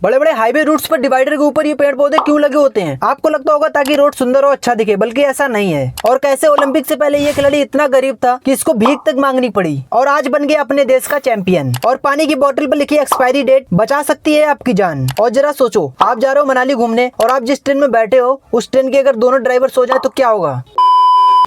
बड़े बड़े highway roots पर डिवाइडर के ऊपर ये पेड़ पौधे क्यों लगे होते हैं? आपको लगता होगा ताकि रोड सुंदर और अच्छा दिखे, बल्कि ऐसा नहीं है। और कैसे ओलंपिक से पहले ये खिलाड़ी इतना गरीब था कि इसको भीख तक मांगनी पड़ी और आज बन गया अपने देश का चैंपियन। और पानी की बोतल पर लिखी एक्सपायरी डेट बचा सकती है आपकी जान। और जरा सोचो, आप जा रहे हो मनाली घूमने और आप जिस ट्रेन में बैठे हो उस ट्रेन के अगर दोनों ड्राइवर सो जाए तो क्या होगा?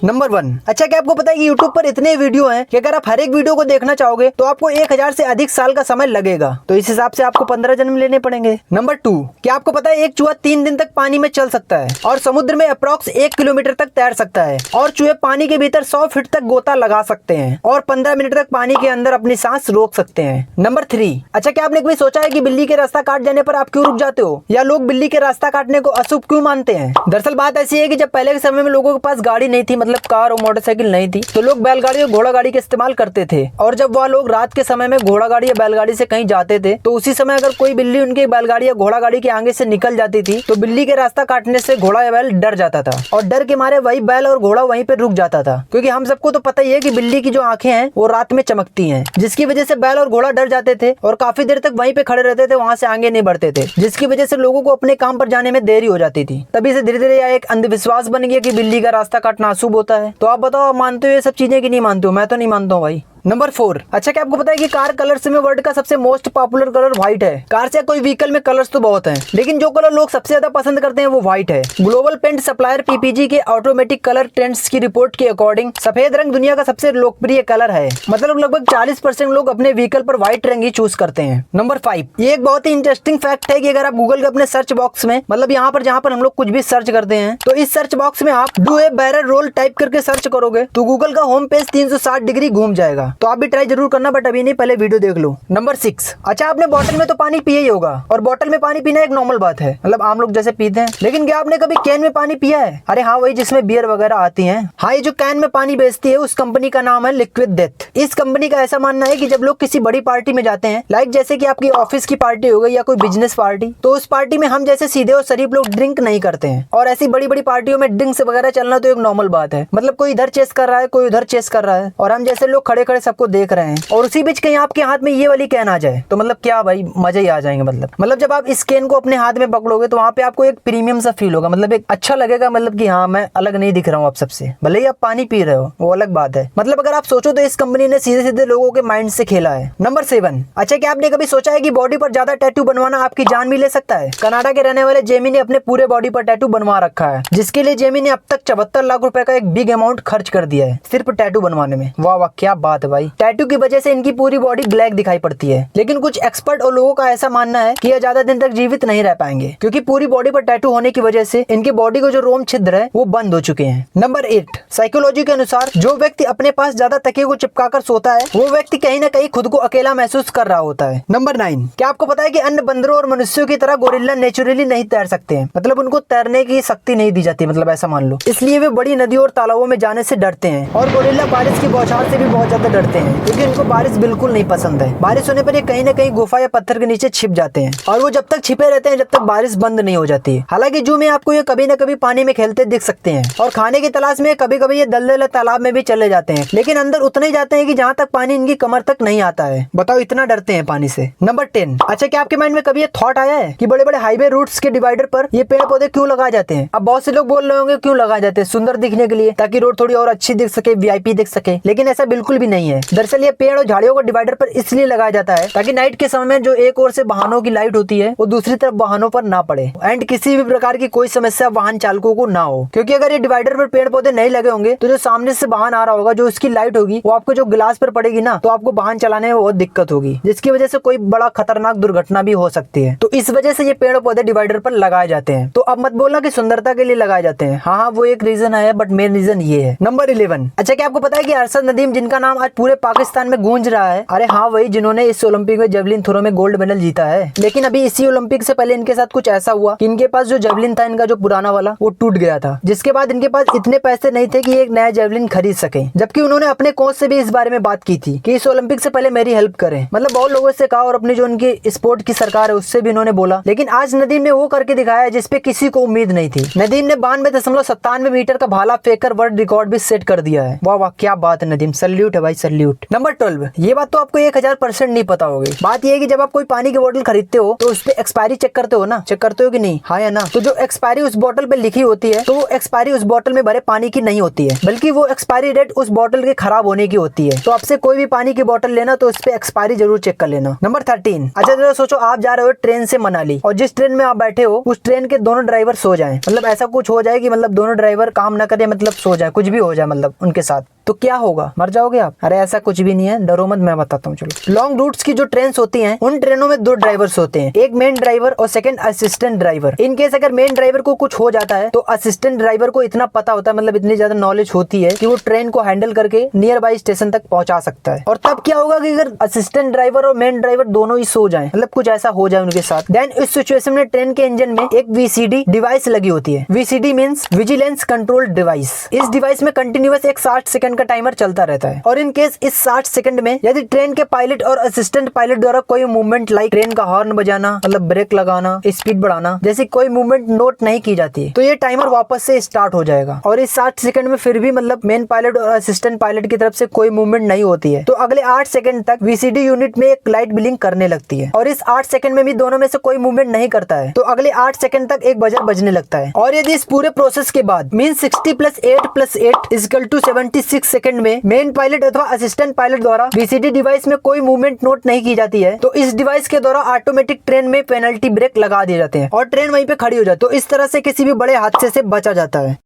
नंबर 1। अच्छा, क्या आपको पता है कि YouTube पर इतने वीडियो हैं कि अगर आप हर एक वीडियो को देखना चाहोगे तो आपको 1000 से अधिक साल का समय लगेगा। तो इस हिसाब से आपको 15 जन्म लेने पड़ेंगे। नंबर 2। क्या आपको पता है एक चूहा 3 दिन तक पानी में चल सकता है और समुद्र में अप्रॉक्स 1 किलोमीटर तक तैर सकता है और चूहे पानी के भीतर 100 फीट तक गोता लगा सकते हैं और 15 मिनट तक पानी के अंदर अपनी सांस रोक सकते हैं। नंबर 3। अच्छा, क्या आपने कभी सोचा है कि बिल्ली के रास्ता काट जाने पर आप क्यों रुक जाते हो या लोग बिल्ली के रास्ता काटने को अशुभ क्यों मानते हैं? दरअसल बात ऐसी है कि जब पहले के समय में लोगों के पास गाड़ी नहीं थी, मतलब कार और मोटरसाइकिल नहीं थी, तो लोग बैलगाड़ी और घोड़ा गाड़ी का इस्तेमाल करते थे। और जब वह लोग रात के समय में घोड़ा गाड़ी या बैलगाड़ी से कहीं जाते थे तो उसी समय अगर कोई बिल्ली उनकी बैलगाड़ी या घोड़ा गाड़ी के आगे से निकल जाती थी तो बिल्ली के रास्ता काटने से घोड़ा या बैल डर जाता था और डर के मारे वही बैल और घोड़ा वहीं पे रुक जाता था। क्योंकि हम सबको तो पता ही है कि बिल्ली की जो आंखें हैं वो रात में चमकती हैं, जिसकी वजह से बैल और घोड़ा डर जाते थे और काफी देर तक वहीं पे खड़े रहते थे, वहां से आगे नहीं बढ़ते थे, जिसकी वजह से लोगों को अपने काम पर जाने में देरी हो जाती थी। तभी से धीरे धीरे यह एक अंधविश्वास बन गया कि बिल्ली का रास्ता काटना अशुभ होता है। तो आप बताओ, मानते हो ये सब चीजें कि नहीं मानते हो? मैं तो नहीं मानता हूँ भाई। नंबर 4। अच्छा, क्या आपको पता है कि कार कलर्स में वर्ल्ड का सबसे मोस्ट पॉपुलर कलर व्हाइट है? कार से कोई व्हीकल में कलर्स तो बहुत हैं, लेकिन जो कलर लोग सबसे ज्यादा पसंद करते हैं वो व्हाइट है। ग्लोबल पेंट सप्लायर पीपीजी के ऑटोमेटिक कलर ट्रेंड्स की रिपोर्ट के अकॉर्डिंग सफेद रंग दुनिया का सबसे लोकप्रिय कलर है। मतलब लगभग 40% लोग अपने व्हीकल पर व्हाइट रंग ही चूज करते हैं। नंबर 5। ये एक बहुत ही इंटरेस्टिंग फैक्ट है कि अगर आप गूगल के अपने सर्च बॉक्स में, मतलब यहाँ पर जहाँ पर हम लोग कुछ भी सर्च करते हैं, तो इस सर्च बॉक्स में आप do a barrel roll type करके सर्च करोगे तो गूगल का होम पेज 360 डिग्री घूम जाएगा। तो आप भी ट्राई जरूर करना, बट अभी नहीं, पहले वीडियो देख लो। नंबर 6। अच्छा, आपने बोतल में तो पानी पिया ही होगा और बोतल में पानी पीना एक नॉर्मल बात है, मतलब आम लोग जैसे पीते हैं, लेकिन क्या आपने कभी कैन में पानी पिया है? अरे हाँ, वही जिसमें बियर वगैरह आती है। हाँ, ये जो कैन में पानी बेचती है उस कंपनी का नाम है लिक्विड डेथ। इस कंपनी का ऐसा मानना है कि जब लोग किसी बड़ी पार्टी में जाते हैं, लाइक जैसे कि आपकी ऑफिस की पार्टी हो गई या कोई बिजनेस पार्टी, तो उस पार्टी में हम जैसे सीधे और शरीफ लोग ड्रिंक नहीं करते हैं। और ऐसी बड़ी बड़ी पार्टियों में ड्रिंक्स वगैरह चलना तो एक नॉर्मल बात है, मतलब कोई इधर चेस कर रहा है, कोई उधर चेस कर रहा है और हम जैसे लोग खड़े खड़े सबको देख रहे हैं और उसी बीच कहीं आपके हाथ में ये वाली कैन आ जाए तो मतलब क्या भाई, मजा ही आ जाएंगे। मतलब जब आप इस कैन को अपने हाथ में पकड़ोगे तो वहाँ पे आपको एक प्रीमियम सा फील होगा, मतलब एक अच्छा लगेगा, मतलब कि हाँ मैं अलग नहीं दिख रहा हूँ आप सबसे, भले ही आप पानी पी रहे हो वो अलग बात है। मतलब अगर आप सोचो तो इस कंपनी ने सीधे सीधे लोगों के माइंड से खेला है। नंबर 7। अच्छा, क्या आपने कभी सोचा है कि बॉडी पर ज्यादा टैटू बनवाना आपकी जान भी ले सकता है? कनाडा के रहने वाले जेमी ने अपने पूरे बॉडी पर टैटू बनवा रखा है, जिसके लिए जेमी ने अब तक 74 लाख रुपए का एक बिग अमाउंट खर्च कर दिया है सिर्फ टैटू बनवाने में। वाह वाह, क्या बात है भाई। टैटू की वजह से इनकी पूरी बॉडी ब्लैक दिखाई पड़ती है, लेकिन कुछ एक्सपर्ट और लोगों का ऐसा मानना है कि यह ज्यादा दिन तक जीवित नहीं रह पाएंगे, क्योंकि पूरी बॉडी पर टैटू होने की वजह से इनके बॉडी को जो रोम छिद्र है वो बंद हो चुके हैं। नंबर 8। साइकोलॉजी के अनुसार जो व्यक्ति अपने पास ज्यादा तकिए को चिपकाकर सोता है वो व्यक्ति कहीं ना कहीं खुद को अकेला महसूस कर रहा होता है। नंबर 9। क्या आपको पता है कि अन्य बंदरों और मनुष्यों की तरह गोरिल्ला नेचुरली नहीं तैर सकते हैं, मतलब उनको तैरने की शक्ति नहीं दी जाती, मतलब ऐसा मान लो, इसलिए वे बड़ी नदियों और तालाबों में जाने से डरते हैं। और गोरिल्ला बारिश की बौछार से भी बहुत ज्यादा डरते हैं, क्योंकि उनको बारिश बिल्कुल नहीं पसंद है। बारिश होने पर ये कहीं ना कहीं गुफा या पत्थर के नीचे छिप जाते हैं और वो जब तक छिपे रहते हैं जब तक बारिश बंद नहीं हो जाती है। हालांकि जू में आपको ये कभी न कभी पानी में खेलते दिख सकते हैं और खाने की तलाश में कभी कभी ये दलदल तालाब में भी चले जाते हैं, लेकिन अंदर उतने ही जाते हैं कि जहाँ तक पानी इनकी कमर तक नहीं आता है। बताओ, इतना डरते हैं पानी से। नंबर 10। अच्छा, क्या आपके माइंड में कभी ये थॉट आया है कि बड़े बड़े हाईवे रूट्स के डिवाइडर पर ये पेड़ पौधे क्यों लगाए जाते हैं? अब बहुत से लोग बोल रहे होंगे क्यों लगाए जाते हैं, सुंदर दिखने के लिए, ताकि रोड थोड़ी और अच्छी दिख सके, वीआईपी दिख सके, लेकिन ऐसा बिल्कुल भी नहीं है। दरअसल ये पेड़ और झाड़ियों को डिवाइडर पर इसलिए लगाया जाता है ताकि नाइट के समय में जो एक ओर से वाहनों की लाइट होती है वो दूसरी तरफ वाहनों पर ना पड़े एंड किसी भी प्रकार की कोई समस्या वाहन चालकों को ना हो। क्योंकि अगर ये डिवाइडर पर पेड़ पौधे नहीं लगे होंगे तो जो सामने से वाहन आ रहा होगा, जो उसकी लाइट होगी वो आपको जो गिलास पर पड़ेगी ना, तो आपको वाहन चलाने में बहुत दिक्कत होगी, जिसकी वजह से कोई बड़ा खतरनाक दुर्घटना भी हो सकती है। तो इस वजह से ये पेड़ पौधे डिवाइडर पर लगाए जाते हैं। तो अब मत बोलना कि सुंदरता के लिए लगाए जाते हैं, हाँ वो एक रीजन है, बट मेन रीजन ये है। नंबर 11। अच्छा, क्या आपको पता है कि अरशद नदीम, जिनका नाम आज पूरे पाकिस्तान में गूंज रहा है, अरे हाँ वही जिन्होंने इस ओलंपिक में जेवलिन थ्रो में गोल्ड मेडल जीता है, लेकिन अभी इसी ओलंपिक से पहले इनके साथ कुछ ऐसा हुआ कि इनके पास जो जेवलिन था इनका जो पुराना वाला वो टूट गया था, जिसके बाद इनके पास इतने पैसे नहीं थे कि एक नया जेवलिन खरीद सके। जबकि उन्होंने अपने कोच से भी इस बारे में बात की थी कि इस ओलंपिक से पहले मेरी हेल्प करें, मतलब बहुत लोगों से कहा और अपनी जो उनकी स्पोर्ट की सरकार है उससे भी उन्होंने बोला, लेकिन आज नदीम ने वो करके दिखाया जिसपे किसी को उम्मीद नहीं थी। नदीम ने 92.97 मीटर का भाला फेंक कर वर्ल्ड रिकॉर्ड भी सेट कर दिया है। वाह वाह, क्या बात है नदीम, सैल्यूट है भाई। सैल्यूट। नंबर 12, ये बात तो आपको 1000% नहीं पता होगी। बात ये है कि जब आप कोई पानी की बोतल खरीदते हो तो उस पे एक्सपायरी चेक करते हो ना, चेक करते हो कि नहीं, हाँ या ना। तो जो एक्सपायरी उस बोतल पे लिखी होती है तो वो एक्सपायरी उस बोतल में भरे पानी की नहीं होती है, बल्कि वो एक्सपायरी डेट उस बोतल के खराब होने की होती है। तो आपसे कोई भी पानी की बोतल लेना तो उस पे एक्सपायरी जरूर चेक कर लेना। नंबर 13, अच्छा जरा सोचो, आप जा रहे हो ट्रेन से मनाली और जिस ट्रेन में आप बैठे हो उस ट्रेन के दोनों ड्राइवर सो जाएं, मतलब ऐसा कुछ हो जाए कि मतलब दोनों ड्राइवर काम ना करे, मतलब सो जाए, कुछ भी हो जाए मतलब उनके साथ, तो क्या होगा, मर जाओगे आप? अरे ऐसा कुछ भी नहीं है, डरो मत, मैं बताता हूँ। चलो, लॉन्ग रूट्स की जो ट्रेन होती हैं उन ट्रेनों में 2 ड्राइवर्स होते हैं, एक मेन ड्राइवर और second assistant driver. In case अगर मेन ड्राइवर को कुछ हो जाता है तो असिस्टेंट ड्राइवर को इतना पता होता है, मतलब इतनी ज्यादा नॉलेज होती है कि वो ट्रेन को हैंडल करके नियर बाई स्टेशन तक पहुंचा सकता है। और तब क्या होगा कि अगर असिस्टेंट ड्राइवर और मेन ड्राइवर दोनों ही सो जाए, मतलब कुछ ऐसा हो जाए उनके साथ, देन इस सिचुएशन में ट्रेन के इंजन में एक VCD डिवाइस लगी होती है। VCD means vigilance control device. इस डिवाइस में कंटिन्यूअस एक 60 सेकंड का टाइमर चलता रहता है और इन केस इस 60 सेकंड में यदि ट्रेन के पायलट और असिस्टेंट पायलट द्वारा कोई मूवमेंट लाइक ट्रेन का हॉर्न बजाना, मतलब ब्रेक लगाना, स्पीड बढ़ाना, जैसी कोई मूवमेंट नोट नहीं की जाती तो ये टाइमर वापस से स्टार्ट हो जाएगा। और इस 60 सेकंड में फिर भी मतलब मेन पायलट और असिस्टेंट पायलट की तरफ से कोई मूवमेंट नहीं होती है तो अगले 8 सेकंड तक VCD यूनिट में एक लाइट ब्लिंक करने लगती है। और इस 8 सेकंड में भी दोनों में से कोई मूवमेंट नहीं करता है तो अगले 8 सेकंड तक एक बजर बजने लगता है। और यदि इस पूरे प्रोसेस के बाद मीन 60 + 8 + 8 = 76 सेकंड में मेन पायलट अथवा असिस्टेंट पायलट द्वारा VCD डिवाइस में कोई मूवमेंट नोट नहीं की जाती है तो इस डिवाइस के द्वारा ऑटोमेटिक ट्रेन में पेनल्टी ब्रेक लगा दिए जाते हैं और ट्रेन वहीं पे खड़ी हो जाती है। तो इस तरह से किसी भी बड़े हादसे से बचा जाता है।